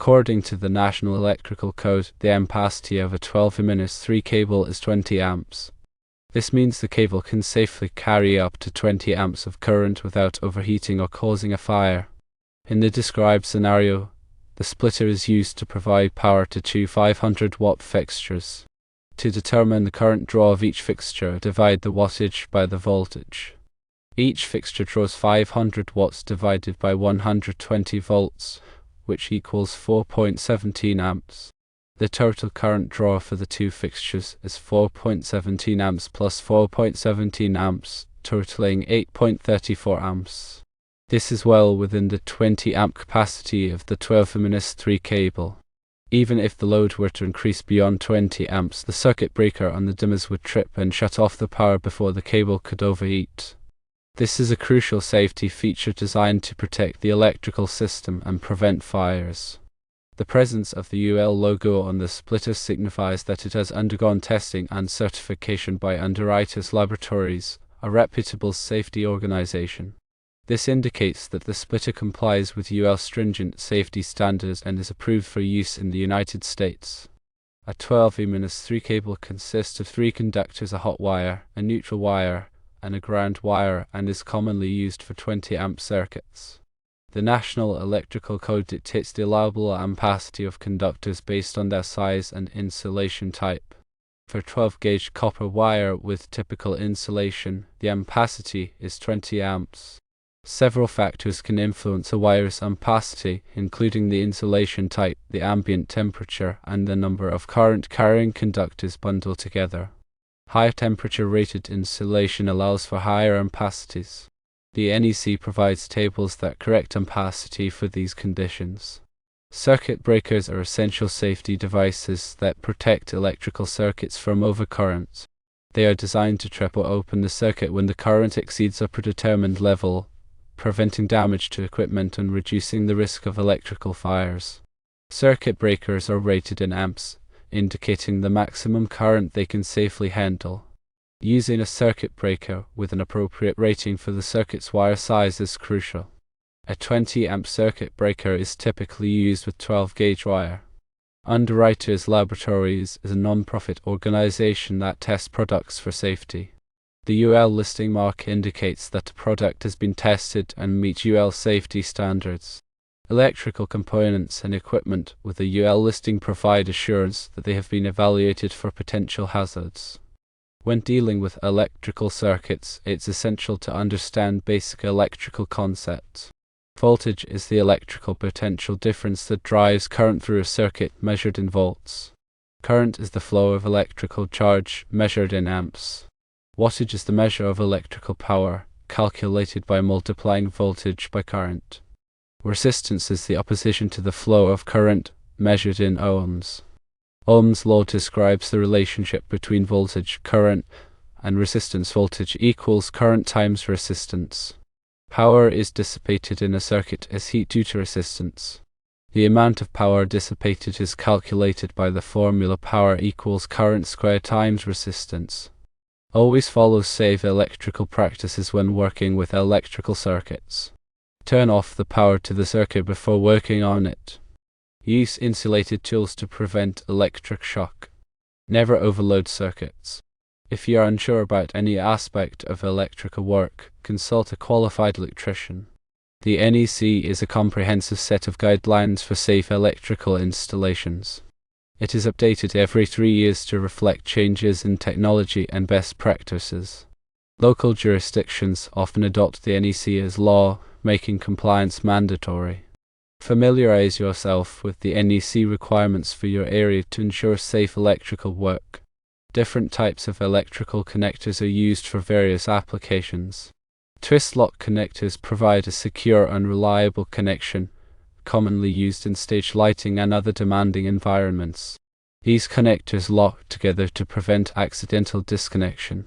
According to the National Electrical Code, the ampacity of a 12-3 cable is 20 amps. This means the cable can safely carry up to 20 amps of current without overheating or causing a fire. In the described scenario, the splitter is used to provide power to two 500-watt fixtures. To determine the current draw of each fixture, divide the wattage by the voltage. Each fixture draws 500 watts divided by 120 volts, which equals 4.17 amps. The total current draw for the two fixtures is 4.17 amps plus 4.17 amps, totaling 8.34 amps. This is well within the 20 amp capacity of the 12-3 cable. Even if the load were to increase beyond 20 amps, the circuit breaker on the dimmers would trip and shut off the power before the cable could overheat. This is a crucial safety feature designed to protect the electrical system and prevent fires. The presence of the UL logo on the splitter signifies that it has undergone testing and certification by Underwriters Laboratories, a reputable safety organization. This indicates that the splitter complies with UL stringent safety standards and is approved for use in the United States. A 12-3 cable consists of 3 conductors, a hot wire, a neutral wire, and a ground wire, and is commonly used for 20 amp circuits. The National Electrical Code dictates the allowable ampacity of conductors based on their size and insulation type. For 12-gauge copper wire with typical insulation, the ampacity is 20 amps. Several factors can influence a wire's ampacity, including the insulation type, the ambient temperature, and the number of current-carrying conductors bundled together. Higher temperature-rated insulation allows for higher ampacities. The NEC provides tables that correct ampacity for these conditions. Circuit breakers are essential safety devices that protect electrical circuits from overcurrent. They are designed to trip or open the circuit when the current exceeds a predetermined level, preventing damage to equipment and reducing the risk of electrical fires. Circuit breakers are rated in amps, indicating the maximum current they can safely handle. Using a circuit breaker with an appropriate rating for the circuit's wire size is crucial. A 20 amp circuit breaker is typically used with 12-gauge wire. Underwriters Laboratories is a non-profit organization that tests products for safety. The UL listing mark indicates that the product has been tested and meets UL safety standards. Electrical components and equipment with the UL listing provide assurance that they have been evaluated for potential hazards. When dealing with electrical circuits, it's essential to understand basic electrical concepts. Voltage is the electrical potential difference that drives current through a circuit, measured in volts. Current is the flow of electrical charge, measured in amps. Wattage is the measure of electrical power, calculated by multiplying voltage by current. Resistance is the opposition to the flow of current, measured in ohms. Ohm's law describes the relationship between voltage, current, and resistance. Voltage equals current times resistance. Power is dissipated in a circuit as heat due to resistance. The amount of power dissipated is calculated by the formula power equals current squared times resistance. Always follow safe electrical practices when working with electrical circuits. Turn off the power to the circuit before working on it. Use insulated tools to prevent electric shock. Never overload circuits. If you are unsure about any aspect of electrical work, consult a qualified electrician. The NEC is a comprehensive set of guidelines for safe electrical installations. It is updated every 3 years to reflect changes in technology and best practices. Local jurisdictions often adopt the NEC as law, making compliance mandatory. Familiarize yourself with the NEC requirements for your area to ensure safe electrical work. Different types of electrical connectors are used for various applications. Twist lock connectors provide a secure and reliable connection, commonly used in stage lighting and other demanding environments. These connectors lock together to prevent accidental disconnection.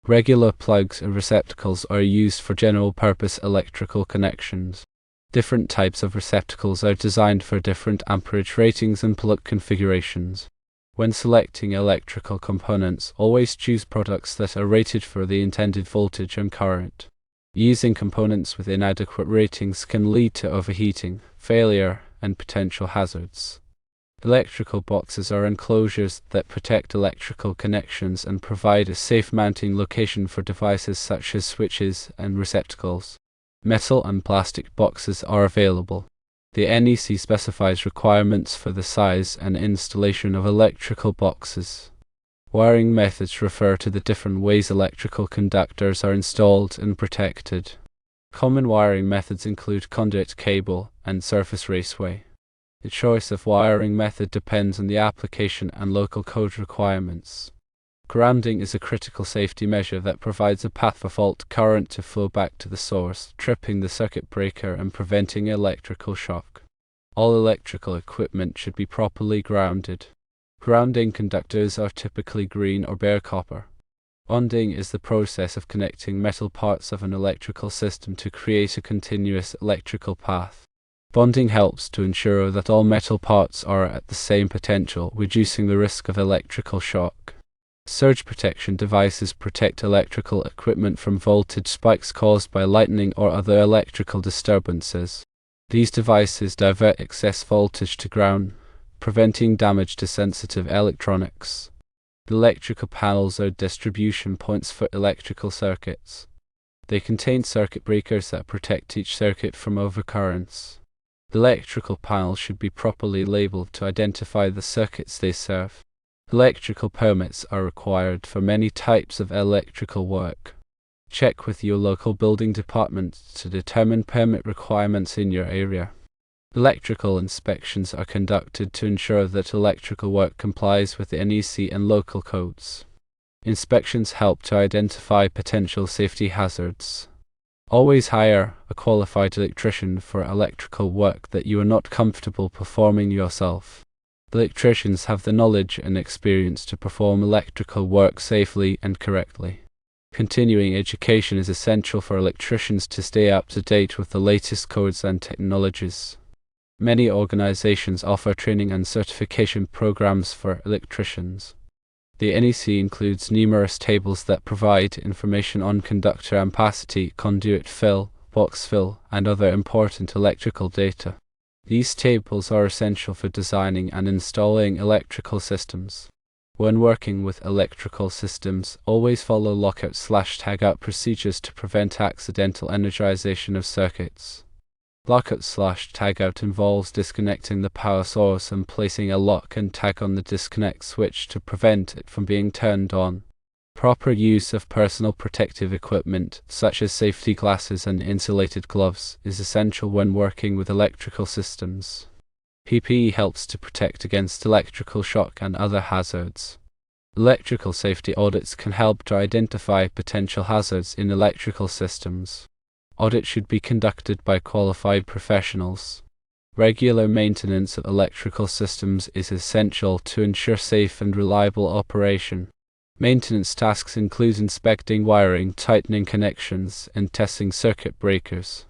Regular plugs and receptacles are used for general-purpose electrical connections. Different types of receptacles are designed for different amperage ratings and plug configurations. When selecting electrical components, always choose products that are rated for the intended voltage and current. Using components with inadequate ratings can lead to overheating, failure, and potential hazards. Electrical boxes are enclosures that protect electrical connections and provide a safe mounting location for devices such as switches and receptacles. Metal and plastic boxes are available. The NEC specifies requirements for the size and installation of electrical boxes. Wiring methods refer to the different ways electrical conductors are installed and protected. Common wiring methods include conduit cable and surface raceway. The choice of wiring method depends on the application and local code requirements. Grounding is a critical safety measure that provides a path for fault current to flow back to the source, tripping the circuit breaker and preventing electrical shock. All electrical equipment should be properly grounded. Grounding conductors are typically green or bare copper. Bonding is the process of connecting metal parts of an electrical system to create a continuous electrical path. Bonding helps to ensure that all metal parts are at the same potential, reducing the risk of electrical shock. Surge protection devices protect electrical equipment from voltage spikes caused by lightning or other electrical disturbances. These devices divert excess voltage to ground, preventing damage to sensitive electronics. Electrical panels are distribution points for electrical circuits. They contain circuit breakers that protect each circuit from overcurrents. Electrical panels should be properly labeled to identify the circuits they serve. Electrical permits are required for many types of electrical work. Check with your local building department to determine permit requirements in your area. Electrical inspections are conducted to ensure that electrical work complies with the NEC and local codes. Inspections help to identify potential safety hazards. Always hire a qualified electrician for electrical work that you are not comfortable performing yourself. Electricians have the knowledge and experience to perform electrical work safely and correctly. Continuing education is essential for electricians to stay up to date with the latest codes and technologies. Many organizations offer training and certification programs for electricians. The NEC includes numerous tables that provide information on conductor ampacity, conduit fill, box fill, and other important electrical data. These tables are essential for designing and installing electrical systems. When working with electrical systems, always follow lockout/tagout procedures to prevent accidental energization of circuits. Lockout/tagout involves disconnecting the power source and placing a lock and tag on the disconnect switch to prevent it from being turned on. Proper use of personal protective equipment, such as safety glasses and insulated gloves, is essential when working with electrical systems. PPE helps to protect against electrical shock and other hazards. Electrical safety audits can help to identify potential hazards in electrical systems. Audits should be conducted by qualified professionals. Regular maintenance of electrical systems is essential to ensure safe and reliable operation. Maintenance tasks include inspecting wiring, tightening connections, and testing circuit breakers.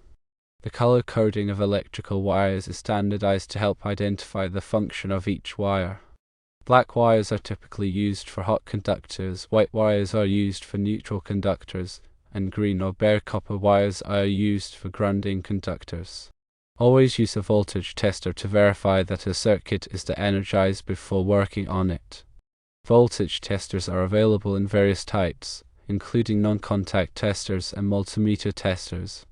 The color coding of electrical wires is standardized to help identify the function of each wire. Black wires are typically used for hot conductors, white wires are used for neutral conductors, and green or bare copper wires are used for grounding conductors. Always use a voltage tester to verify that a circuit is de-energized before working on it. Voltage testers are available in various types, including non-contact testers and multimeter testers.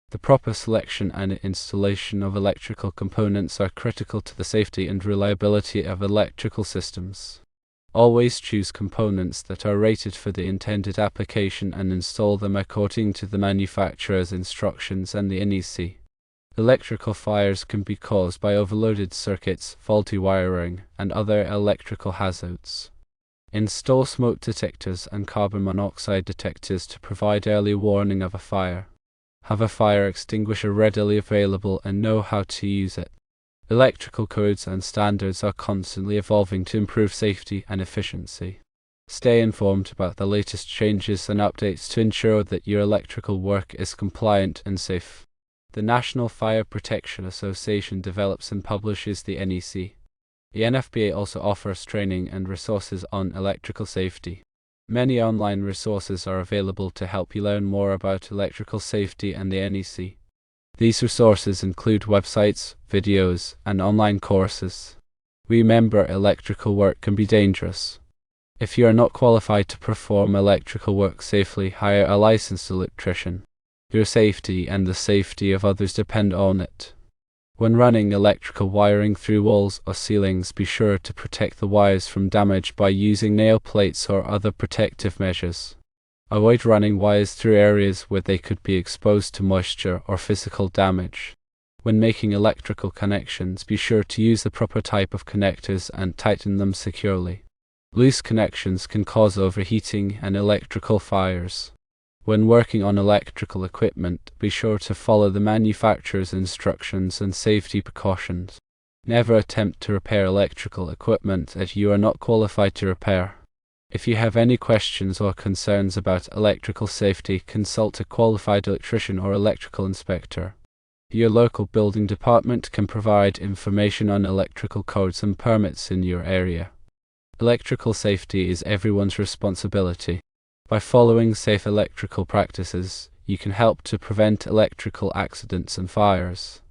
The proper selection and installation of electrical components are critical to the safety and reliability of electrical systems. Always choose components that are rated for the intended application and install them according to the manufacturer's instructions and the NEC. Electrical fires can be caused by overloaded circuits, faulty wiring, and other electrical hazards. Install smoke detectors and carbon monoxide detectors to provide early warning of a fire. Have a fire extinguisher readily available and know how to use it. Electrical codes and standards are constantly evolving to improve safety and efficiency. Stay informed about the latest changes and updates to ensure that your electrical work is compliant and safe. The National Fire Protection Association develops and publishes the NEC. The NFPA also offers training and resources on electrical safety. Many online resources are available to help you learn more about electrical safety and the NEC. These resources include websites, videos, and online courses. Remember, electrical work can be dangerous. If you are not qualified to perform electrical work safely, hire a licensed electrician. Your safety and the safety of others depend on it. When running electrical wiring through walls or ceilings, be sure to protect the wires from damage by using nail plates or other protective measures. Avoid running wires through areas where they could be exposed to moisture or physical damage. When making electrical connections, be sure to use the proper type of connectors and tighten them securely. Loose connections can cause overheating and electrical fires. When working on electrical equipment, be sure to follow the manufacturer's instructions and safety precautions. Never attempt to repair electrical equipment that you are not qualified to repair. If you have any questions or concerns about electrical safety, consult a qualified electrician or electrical inspector. Your local building department can provide information on electrical codes and permits in your area. Electrical safety is everyone's responsibility. By following safe electrical practices, you can help to prevent electrical accidents and fires.